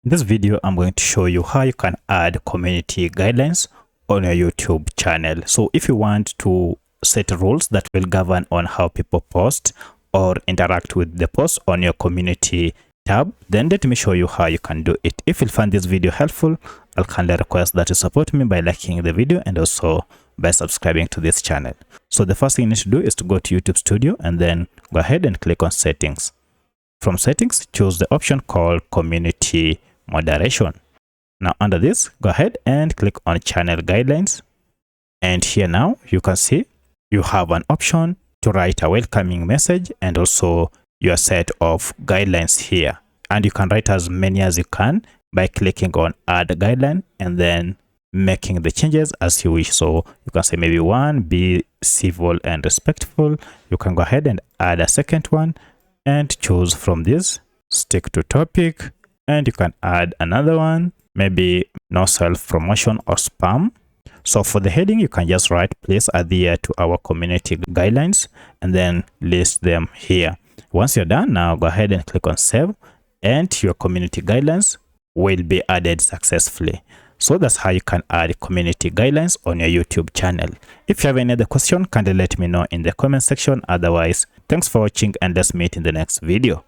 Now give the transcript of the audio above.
In this video, I'm going to show you how you can add community guidelines on your YouTube channel. So if you want to set rules that will govern on how people post or interact with the post on your community tab, then let me show you how you can do it. If you find this video helpful, I'll kindly request that you support me by liking the video and also by subscribing to this channel. So the first thing you need to do is to go to YouTube Studio and then go ahead and click on settings. From settings, choose the option called community moderation. Now under this, go ahead and click on channel guidelines, and here now you can see you have an option to write a welcoming message and also your set of guidelines here, and you can write as many as you can by clicking on add guideline and then making the changes as you wish. So you can say maybe one, be civil and respectful. You can go ahead and add a second one and choose from this, stick to topic, and you can add another one, maybe no self-promotion or spam. So for the heading, you can just write please adhere to our community guidelines and then list them here. Once you're done, now go ahead and click on save, and your community guidelines will be added successfully. So that's how you can add community guidelines on your YouTube channel. If you have any other question, kindly let me know in the comment section. Otherwise, thanks for watching and let's meet in the next video.